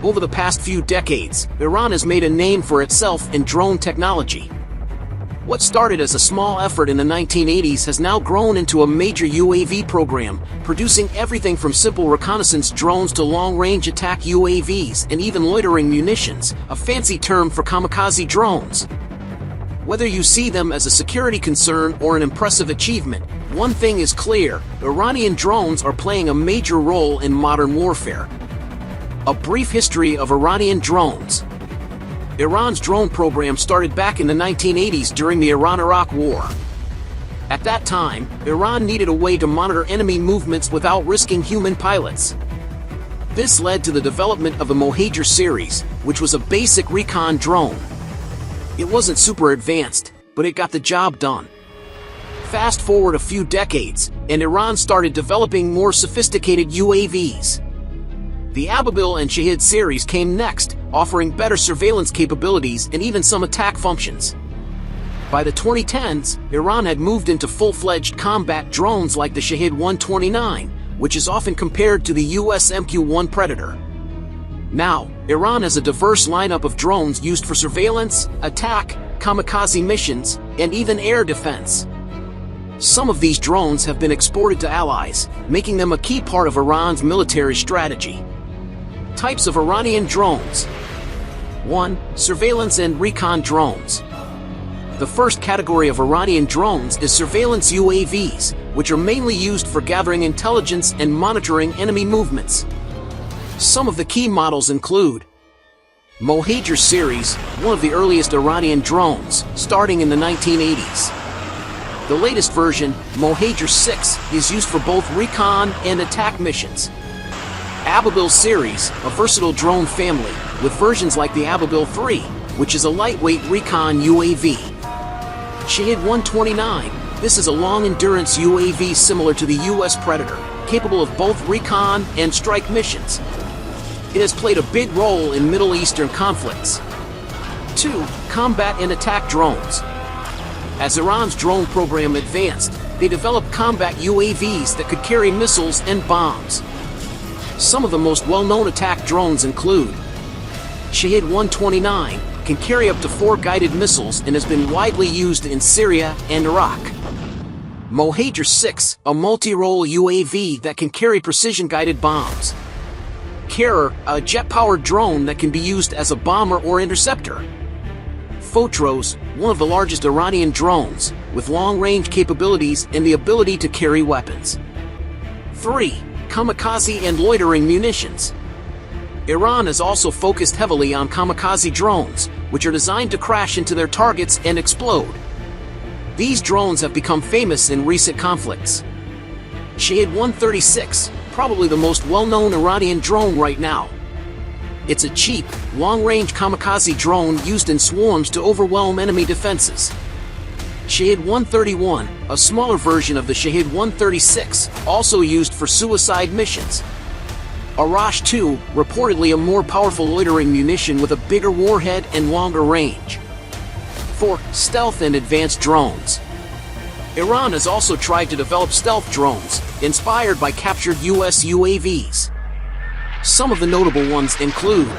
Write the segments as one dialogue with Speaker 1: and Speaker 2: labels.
Speaker 1: Over the past few decades, Iran has made a name for itself in drone technology. What started as a small effort in the 1980s has now grown into a major UAV program, producing everything from simple reconnaissance drones to long-range attack UAVs and even loitering munitions, a fancy term for kamikaze drones. Whether you see them as a security concern or an impressive achievement, one thing is clear: Iranian drones are playing a major role in modern warfare. A brief history of Iranian drones. Iran's drone program started back in the 1980s during the Iran-Iraq War. At that time, Iran needed a way to monitor enemy movements without risking human pilots. This led to the development of the Mohajer series, which was a basic recon drone. It wasn't super advanced, but it got the job done. Fast forward a few decades, and Iran started developing more sophisticated UAVs. The Ababil and Shahed series came next, offering better surveillance capabilities and even some attack functions. By the 2010s, Iran had moved into full-fledged combat drones like the Shahed 129, which is often compared to the US MQ-1 Predator. Now, Iran has a diverse lineup of drones used for surveillance, attack, kamikaze missions, and even air defense. Some of these drones have been exported to allies, making them a key part of Iran's military strategy. Types of Iranian drones. 1. Surveillance and recon drones. The first category of Iranian drones is surveillance UAVs, which are mainly used for gathering intelligence and monitoring enemy movements. Some of the key models include Mohajer series, one of the earliest Iranian drones, starting in the 1980s. The latest version, Mohajer 6, is used for both recon and attack missions. Ababil series, a versatile drone family, with versions like the Ababil 3, which is a lightweight recon UAV. Shahed 129, this is a long-endurance UAV similar to the US Predator, capable of both recon and strike missions. It has played a big role in Middle Eastern conflicts. 2. Combat and attack drones. As Iran's drone program advanced, they developed combat UAVs that could carry missiles and bombs. Some of the most well-known attack drones include Shahed 129, can carry up to 4 guided missiles and has been widely used in Syria and Iraq. Mohajer 6, a multi-role UAV that can carry precision-guided bombs. Carrier, a jet-powered drone that can be used as a bomber or interceptor. Fotros, one of the largest Iranian drones, with long-range capabilities and the ability to carry weapons. 3. Kamikaze and loitering munitions. Iran has also focused heavily on kamikaze drones, which are designed to crash into their targets and explode. These drones have become famous in recent conflicts. Shahed 136, probably the most well-known Iranian drone right now. It's a cheap, long-range kamikaze drone used in swarms to overwhelm enemy defenses. Shahed 131, a smaller version of the Shahed 136, also used for suicide missions. Arash 2, reportedly a more powerful loitering munition with a bigger warhead and longer range. 4. Stealth and advanced drones. Iran has also tried to develop stealth drones, inspired by captured US UAVs. Some of the notable ones include.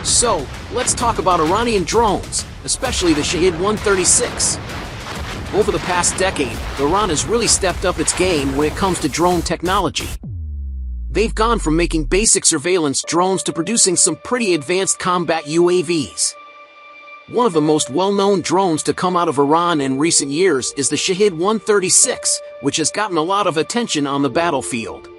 Speaker 1: So, let's talk about Iranian drones, especially the Shahed 136. Over the past decade, Iran has really stepped up its game when it comes to drone technology. They've gone from making basic surveillance drones to producing some pretty advanced combat UAVs. One of the most well-known drones to come out of Iran in recent years is the Shahed 136, which has gotten a lot of attention on the battlefield.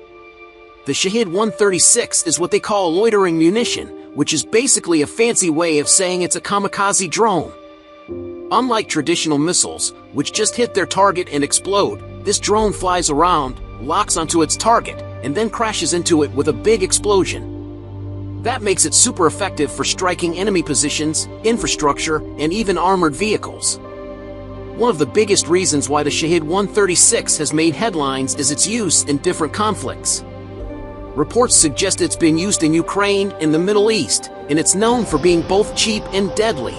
Speaker 1: The Shahed 136 is what they call a loitering munition, which is basically a fancy way of saying it's a kamikaze drone. Unlike traditional missiles, which just hit their target and explode, this drone flies around, locks onto its target, and then crashes into it with a big explosion. That makes it super effective for striking enemy positions, infrastructure, and even armored vehicles. One of the biggest reasons why the Shahed 136 has made headlines is its use in different conflicts. Reports suggest it's been used in Ukraine and the Middle East, and it's known for being both cheap and deadly.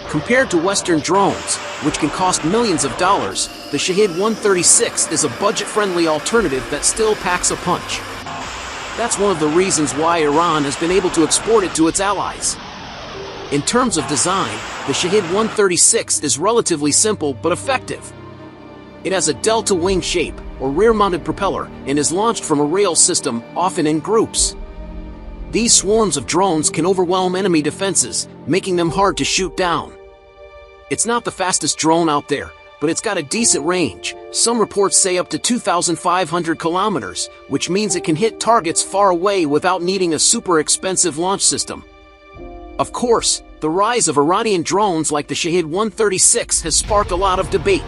Speaker 1: Compared to Western drones, which can cost millions of dollars, the Shahed 136 is a budget-friendly alternative that still packs a punch. That's one of the reasons why Iran has been able to export it to its allies. In terms of design, the Shahed 136 is relatively simple but effective. It has a delta wing shape, or rear-mounted propeller, and is launched from a rail system, often in groups. These swarms of drones can overwhelm enemy defenses, making them hard to shoot down. It's not the fastest drone out there, but it's got a decent range. Some reports say up to 2,500 kilometers, which means it can hit targets far away without needing a super expensive launch system. Of course, the rise of Iranian drones like the Shahed 136 has sparked a lot of debate.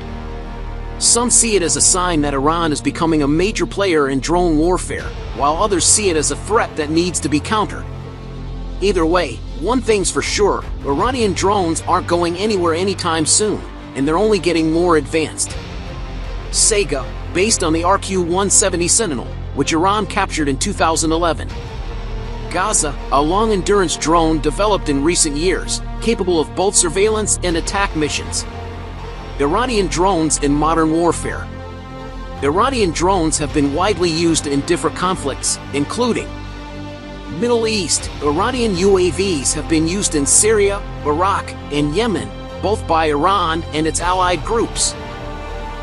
Speaker 1: Some see it as a sign that Iran is becoming a major player in drone warfare, while others see it as a threat that needs to be countered. Either way, one thing's for sure, Iranian drones aren't going anywhere anytime soon, and they're only getting more advanced. Sega, based on the RQ-170 Sentinel, which Iran captured in 2011. Gaza, a long-endurance drone developed in recent years, capable of both surveillance and attack missions. Iranian drones in modern warfare. Iranian drones have been widely used in different conflicts, including Middle East. Iranian UAVs have been used in Syria, Iraq, and Yemen, both by Iran and its allied groups.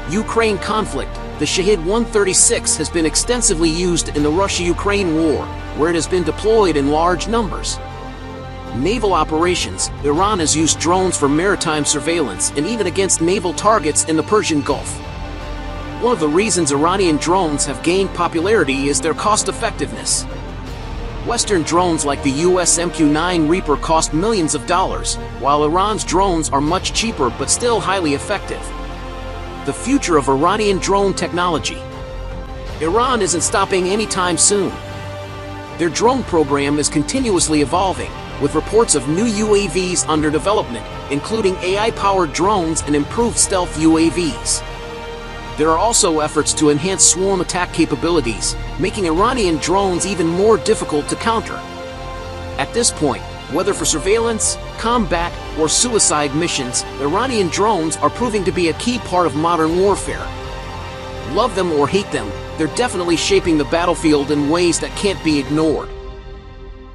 Speaker 1: Ukraine conflict. The Shahed 136 has been extensively used in the Russia-Ukraine war, where it has been deployed in large numbers. Naval operations. Iran has used drones for maritime surveillance and even against naval targets in the Persian Gulf. One of the reasons Iranian drones have gained popularity is their cost-effectiveness. Western drones like the US MQ-9 Reaper cost millions of dollars, while Iran's drones are much cheaper but still highly effective. The future of Iranian drone technology. Iran isn't stopping anytime soon. Their drone program is continuously evolving, with reports of new UAVs under development, including AI-powered drones and improved stealth UAVs. There are also efforts to enhance swarm attack capabilities, making Iranian drones even more difficult to counter. At this point, whether for surveillance, combat, or suicide missions, Iranian drones are proving to be a key part of modern warfare. Love them or hate them, they're definitely shaping the battlefield in ways that can't be ignored.